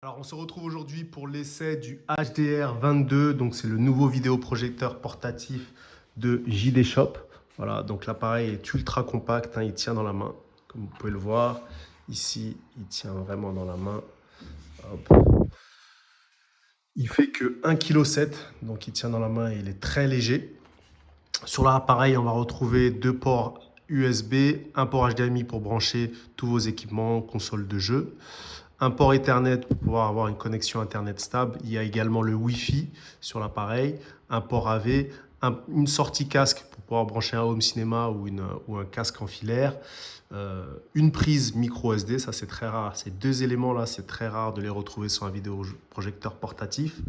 Alors, on se retrouve aujourd'hui pour l'essai du HDR22. Donc, c'est le nouveau vidéoprojecteur portatif de JD Shop. Voilà, donc l'appareil est ultra compact, hein, il tient dans la main, comme vous pouvez le voir. Ici, il tient vraiment dans la main. Hop. Il fait que 1,7 kg, donc il tient dans la main et il est très léger. Sur l'appareil, on va retrouver deux ports USB, un port HDMI pour brancher tous vos équipements, consoles de jeu, un port Ethernet pour pouvoir avoir une connexion Internet stable. Il y a également le Wi-Fi sur l'appareil, un port AV, une sortie casque pour pouvoir brancher un home cinéma ou un casque en filaire, une prise micro SD, ça c'est très rare. Ces deux éléments-là, c'est très rare de les retrouver sur un vidéoprojecteur portatif.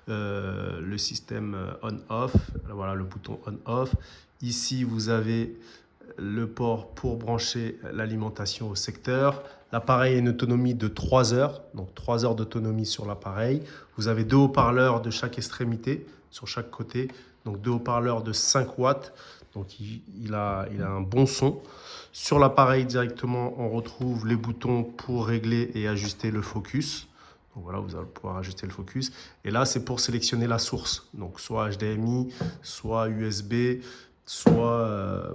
Le système on-off, voilà le bouton on-off. Ici, vous avez le port pour brancher l'alimentation au secteur. L'appareil a une autonomie de 3 heures, donc 3 heures d'autonomie sur l'appareil. Vous avez deux haut-parleurs de chaque extrémité, sur chaque côté, donc deux haut-parleurs de 5 watts. Donc il a un bon son. Sur l'appareil directement, on retrouve les boutons pour régler et ajuster le focus. Donc voilà, vous allez pouvoir ajuster le focus. Et là, c'est pour sélectionner la source. Donc soit HDMI, soit USB, soit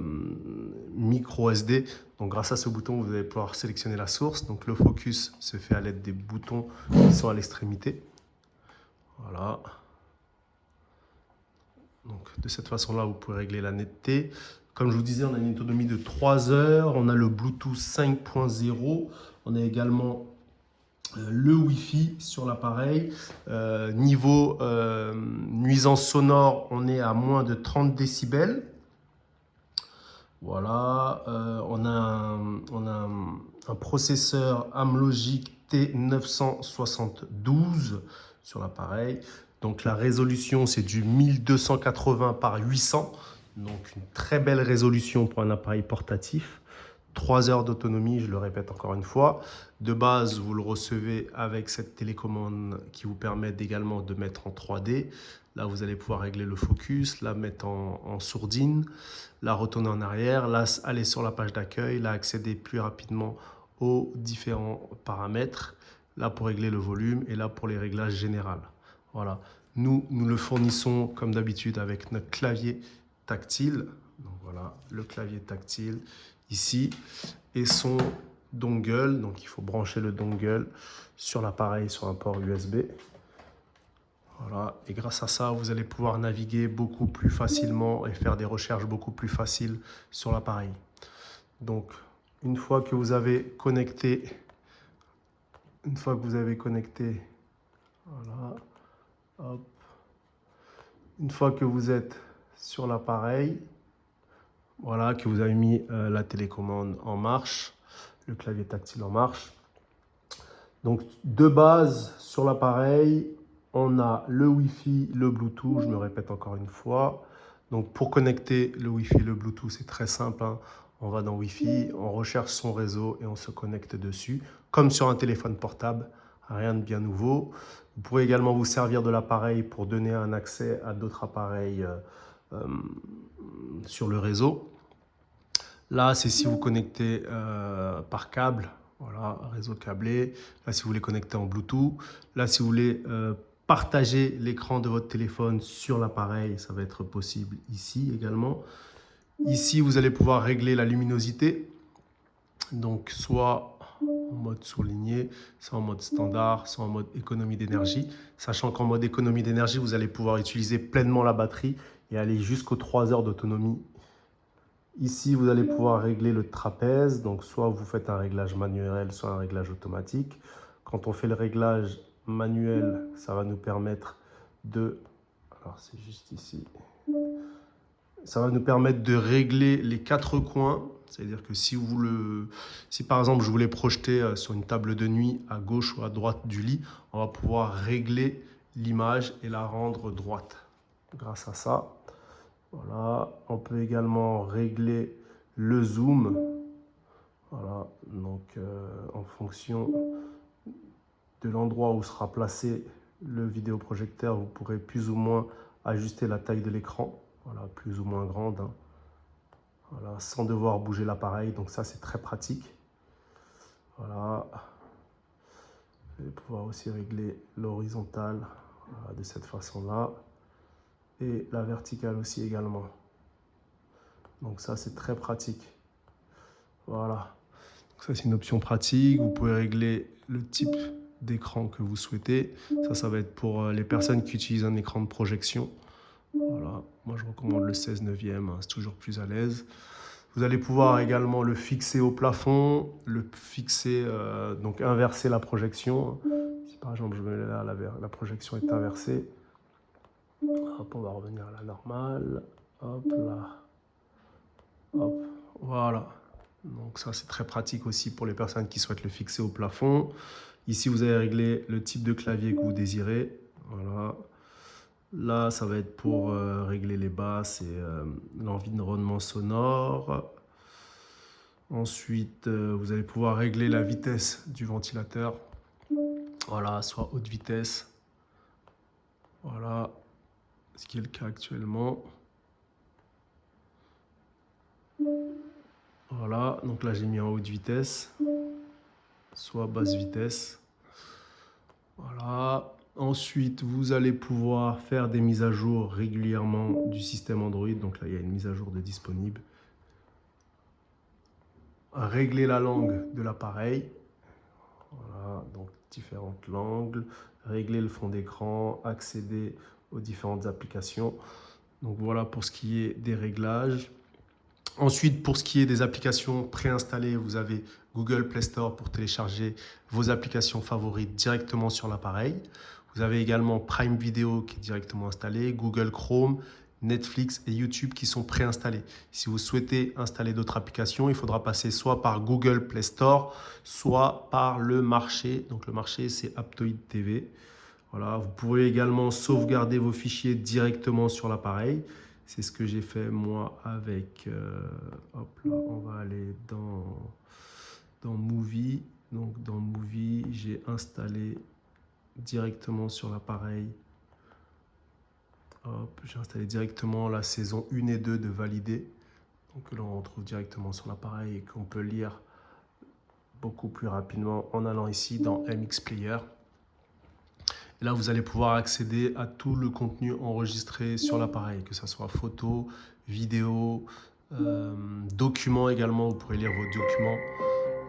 micro SD. Donc grâce à ce bouton, vous allez pouvoir sélectionner la source. Donc le focus se fait à l'aide des boutons qui sont à l'extrémité. Voilà. Donc de cette façon-là, vous pouvez régler la netteté. Comme je vous disais, on a une autonomie de 3 heures. On a le Bluetooth 5.0. On a également le Wi-Fi sur l'appareil. Niveau nuisance sonore, on est à moins de 30 décibels. Voilà, on a un processeur Amlogic T972 sur l'appareil. Donc la résolution, c'est du 1280 par 800. Donc une très belle résolution pour un appareil portatif. 3 heures d'autonomie, je le répète encore une fois. De base, vous le recevez avec cette télécommande qui vous permet également de mettre en 3D. Là, vous allez pouvoir régler le focus, la mettre en sourdine, la retourner en arrière, là, aller sur la page d'accueil, là, accéder plus rapidement aux différents paramètres, là, pour régler le volume et là, pour les réglages généraux. Voilà. Nous le fournissons comme d'habitude avec notre clavier tactile. Donc voilà, le clavier tactile ici et son dongle. Donc il faut brancher le dongle sur l'appareil sur un port USB. Voilà, et grâce à ça, vous allez pouvoir naviguer beaucoup plus facilement et faire des recherches beaucoup plus faciles sur l'appareil. Donc, une fois que vous avez connecté, voilà, hop, une fois que vous êtes sur l'appareil, voilà, que vous avez mis la télécommande en marche, le clavier tactile en marche. Donc, de base, sur l'appareil, on a le Wi-Fi, le Bluetooth, je me répète encore une fois. Donc, pour connecter le Wi-Fi et le Bluetooth, c'est très simple, hein. On va dans Wi-Fi, on recherche son réseau et on se connecte dessus, comme sur un téléphone portable, rien de bien nouveau. Vous pourrez également vous servir de l'appareil pour donner un accès à d'autres appareils sur le réseau. Là, c'est si vous connectez par câble, voilà, réseau câblé. Là, si vous voulez connecter en Bluetooth. Là, si vous voulez partager l'écran de votre téléphone sur l'appareil, ça va être possible ici également. Ici, vous allez pouvoir régler la luminosité. Donc, soit en mode surligné, soit en mode standard, soit en mode économie d'énergie. Sachant qu'en mode économie d'énergie, vous allez pouvoir utiliser pleinement la batterie et aller jusqu'aux 3 heures d'autonomie. Ici, vous allez pouvoir régler le trapèze. Donc, soit vous faites un réglage manuel, soit un réglage automatique. Quand on fait le réglage manuel, ça va nous permettre de... Alors, c'est juste ici. Ça va nous permettre de régler les 4 coins. C'est-à-dire que si par exemple, je voulais projeter sur une table de nuit à gauche ou à droite du lit, on va pouvoir régler l'image et la rendre droite grâce à ça. Voilà, on peut également régler le zoom. Voilà, donc en fonction de l'endroit où sera placé le vidéoprojecteur, vous pourrez plus ou moins ajuster la taille de l'écran. Voilà, plus ou moins grande, hein. Voilà, sans devoir bouger l'appareil. Donc ça, c'est très pratique. Voilà. Vous allez pouvoir aussi régler l'horizontale de cette façon-là. Et la verticale aussi également. Donc ça, c'est très pratique. Voilà. Donc ça, c'est une option pratique. Vous pouvez régler le type d'écran que vous souhaitez. Ça va être pour les personnes qui utilisent un écran de projection. Voilà. Moi, je recommande le 16/9, c'est toujours plus à l'aise. Vous allez pouvoir également le fixer au plafond, le fixer, donc inverser la projection. Si par exemple, je me mets là, la projection est inversée. Hop, on va revenir à la normale. Hop, là. Hop, voilà. Donc ça, c'est très pratique aussi pour les personnes qui souhaitent le fixer au plafond. Ici, vous allez régler le type de clavier que vous désirez. Voilà. Là, ça va être pour régler les basses et l'environnement sonore. Ensuite, vous allez pouvoir régler la vitesse du ventilateur. Voilà, soit haute vitesse. Voilà, ce qui est le cas actuellement. Voilà, donc là j'ai mis en haute vitesse, soit basse vitesse. Voilà. Ensuite, vous allez pouvoir faire des mises à jour régulièrement du système Android. Donc là, il y a une mise à jour de disponible. Régler la langue de l'appareil. Voilà, donc différentes langues. Régler le fond d'écran, accéder aux différentes applications. Donc voilà pour ce qui est des réglages. Ensuite, pour ce qui est des applications préinstallées, vous avez Google Play Store pour télécharger vos applications favorites directement sur l'appareil. Vous avez également Prime Video qui est directement installé, Google Chrome, Netflix et YouTube qui sont préinstallés. Si vous souhaitez installer d'autres applications, il faudra passer soit par Google Play Store, soit par le marché. Donc le marché, c'est Aptoide TV. Voilà, vous pourrez également sauvegarder vos fichiers directement sur l'appareil. C'est ce que j'ai fait moi avec, hop là, on va aller dans Movie. Donc dans Movie, j'ai installé directement sur l'appareil. J'ai installé directement la saison 1 et 2 de Valider. Donc là, on retrouve directement sur l'appareil et qu'on peut lire beaucoup plus rapidement en allant ici dans MX Player. Et là, vous allez pouvoir accéder à tout le contenu enregistré sur l'appareil, que ce soit photos, vidéos, documents également. Vous pourrez lire vos documents.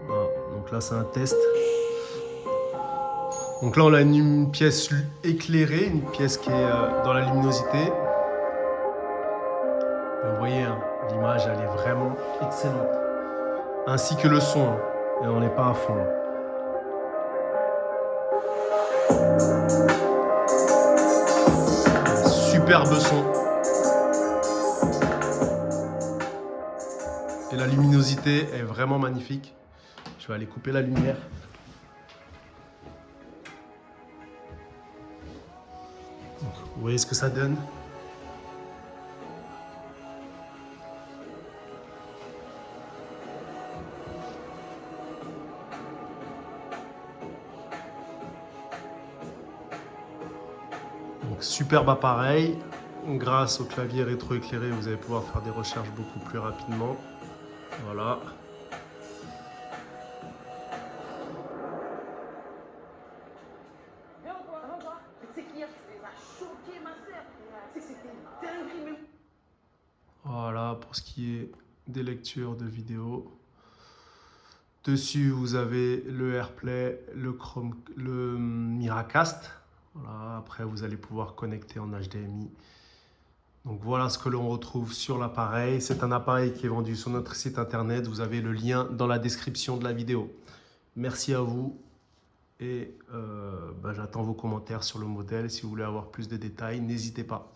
Voilà. Donc là, c'est un test. Donc là, on a une pièce éclairée, une pièce qui est dans la luminosité. Et vous voyez, hein, l'image, elle est vraiment excellente. Ainsi que le son. Et on n'est pas à fond. Superbe son. Et la luminosité est vraiment magnifique. Je vais aller couper la lumière. Donc, vous voyez ce que ça donne? Donc, superbe appareil. Grâce au clavier rétroéclairé, vous allez pouvoir faire des recherches beaucoup plus rapidement. Voilà. Voilà pour ce qui est des lectures de vidéos. Dessus, vous avez le AirPlay, le Miracast. Voilà. Après, vous allez pouvoir connecter en HDMI. Donc voilà ce que l'on retrouve sur l'appareil. C'est un appareil qui est vendu sur notre site internet. Vous avez le lien dans la description de la vidéo. Merci à vous et j'attends vos commentaires sur le modèle. Si vous voulez avoir plus de détails, n'hésitez pas.